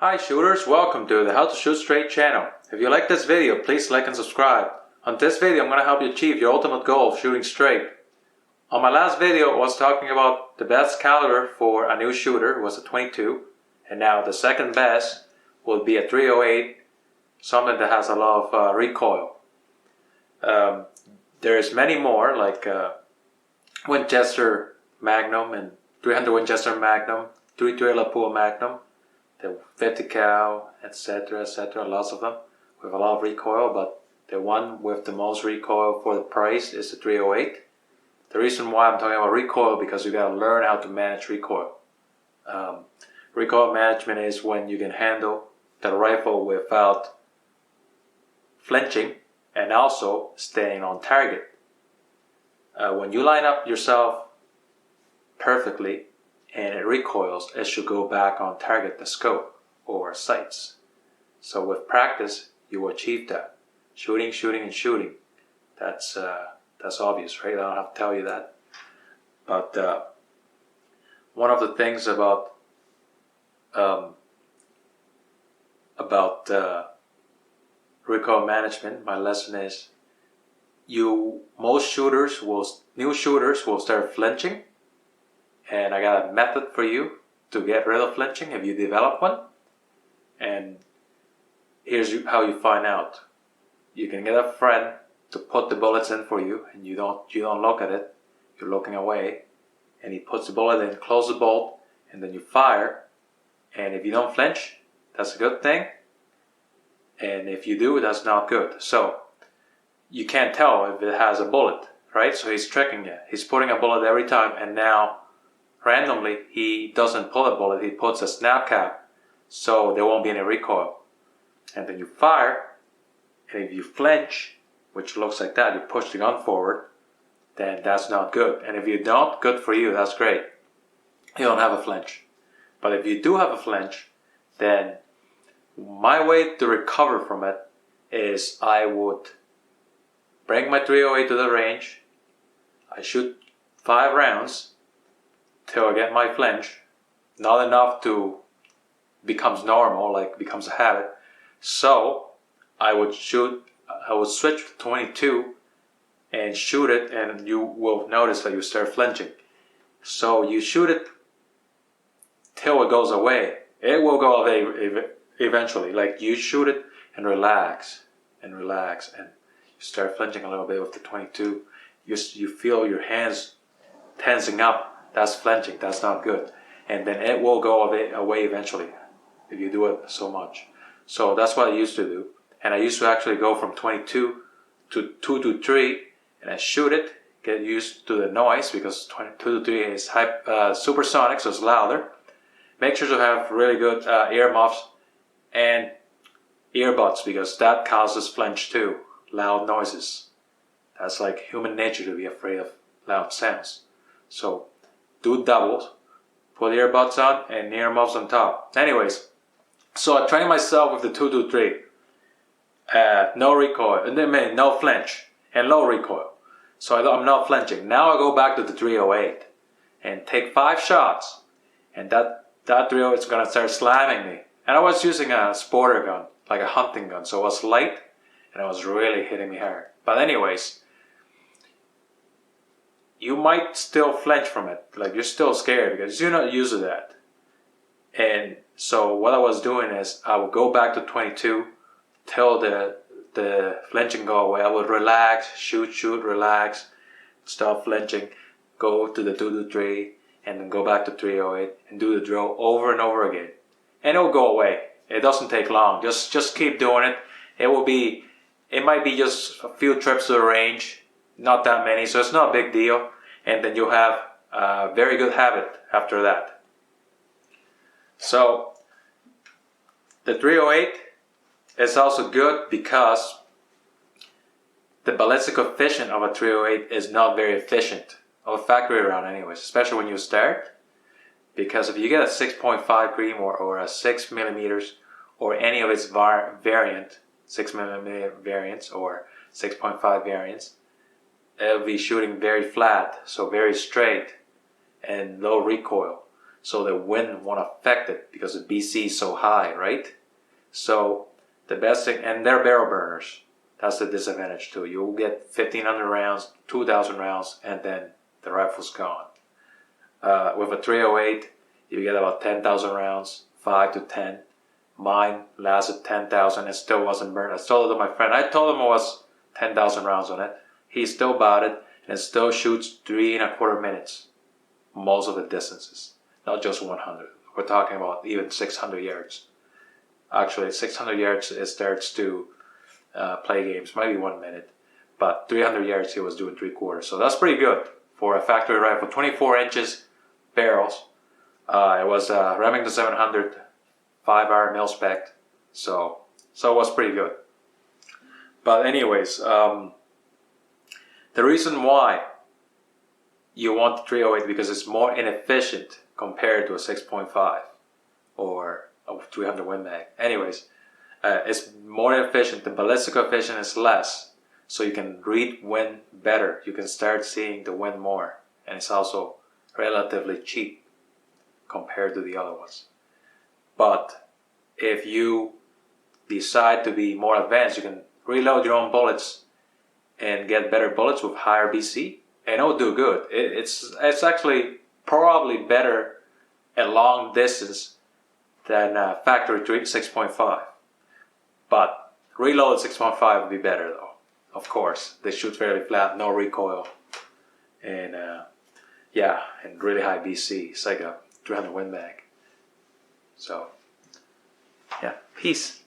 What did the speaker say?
Hi shooters, welcome to the How to Shoot Straight channel. If you like this video, please like and subscribe. On this video, I'm going to help you achieve your ultimate goal of shooting straight. On my last video, I was talking about the best caliber for a new shooter was a 22, and now the second best will be a 308, something that has a lot of recoil. There's many more like Winchester Magnum and 300 Winchester Magnum, 330 Lapua Magnum, the 50 cal, etc, lots of them with a lot of recoil, but the one with the most recoil for the price is the 308. The reason why I'm talking about recoil because you gotta learn how to manage recoil. Recoil management is when you can handle the rifle without flinching and also staying on target. When you line up yourself perfectly and it recoils, it should go back on target, the scope or sights. So with practice, you will achieve that. Shooting, and shooting. That's obvious, right? I don't have to tell you that. But one of the things about recoil management, my lesson is, new shooters will start flinching. And I got a method for you to get rid of flinching if you develop one. And here's how you find out. You can get a friend to put the bullets in for you, and you don't look at it. You're looking away, and he puts the bullet in, close the bolt, and then you fire. And if you don't flinch, that's a good thing. And if you do, that's not good. So you can't tell if it has a bullet, right? So he's tricking you. He's putting a bullet every time, and now randomly, he doesn't pull a bullet, he puts a snap cap, so there won't be any recoil. And then you fire, and if you flinch, which looks like that, you push the gun forward, then that's not good. And if you don't, good for you, that's great. You don't have a flinch. But if you do have a flinch, then my way to recover from it is I would bring my 308 to the range, I shoot 5 rounds, till I get my flinch, not enough to becomes normal, like becomes a habit. So I would switch to 22 and shoot it, and you will notice that you start flinching. So you shoot it till it goes away. It will go away eventually. Like you shoot it and relax, and you start flinching a little bit with the 22. You feel your hands tensing up. That's flinching, that's not good. And then it will go away eventually if you do it so much. So that's what I used to do. And I used to actually go from 22 to 2 to 3, and I shoot it, get used to the noise because 2 to 3 is supersonic, so it's louder. Make sure to have really good earmuffs and earbuds because that causes flinch too, loud noises. That's like human nature to be afraid of loud sounds. So do doubles, put earbuds on and earmuffs on top. Anyways, so I trained myself with the 223. No recoil, no flinch, and low recoil. So I'm not flinching. Now I go back to the 308 and take 5 shots, and that 308 is gonna start slamming me. And I was using a sporter gun, like a hunting gun, so it was light, and it was really hitting me hard. But anyways, you might still flinch from it, like you're still scared because you're not used to that. And so what I was doing is I would go back to 22 till the flinching go away. I would relax, shoot, relax, stop flinching, go to the 2 to 3, and then go back to 308 and do the drill over and over again. And it will go away. It doesn't take long. Just keep doing it. It might be just a few trips to the range. Not that many, so it's not a big deal, and then you'll have a very good habit after that. So the 308 is also good because the ballistic coefficient of a 308 is not very efficient, of a factory round anyways, especially when you start, because if you get a 6.5 Green or a 6 millimeters or any of its variant, 6 millimeter variants or 6.5 variants, it'll be shooting very flat, so very straight and low recoil. so the wind won't affect it because the BC is so high, right? So the best thing, and they're barrel burners. That's the disadvantage too. You'll get 1,500 rounds, 2,000 rounds, and then the rifle's gone. With a 308, you get about 10,000 rounds, 5 to 10. Mine lasted 10,000 and still wasn't burned. I told it to my friend. I told him it was 10,000 rounds on it. He still bought it and it still shoots 3.25 minutes. Most of the distances, not just 100. We're talking about even 600 yards. Actually, 600 yards it starts to play games, maybe 1 minute. But 300 yards he was doing 3/4. So that's pretty good for a factory rifle. 24 inches barrels. It was Remington 700 5-hour mil spec, so it was pretty good. But anyways, the reason why you want the 308 because it's more inefficient compared to a 6.5 or a 300 Win Mag. Anyways, it's more efficient. The ballistic coefficient is less, so you can read wind better. You can start seeing the wind more, and it's also relatively cheap compared to the other ones. But if you decide to be more advanced, you can reload your own bullets and get better bullets with higher BC, and it'll do good. It's actually probably better at long distance than factory 6.5. But reloaded 6.5 would be better though. Of course, they shoot fairly flat, no recoil, and and really high BC. It's like a 300 Win Mag. So, yeah, peace.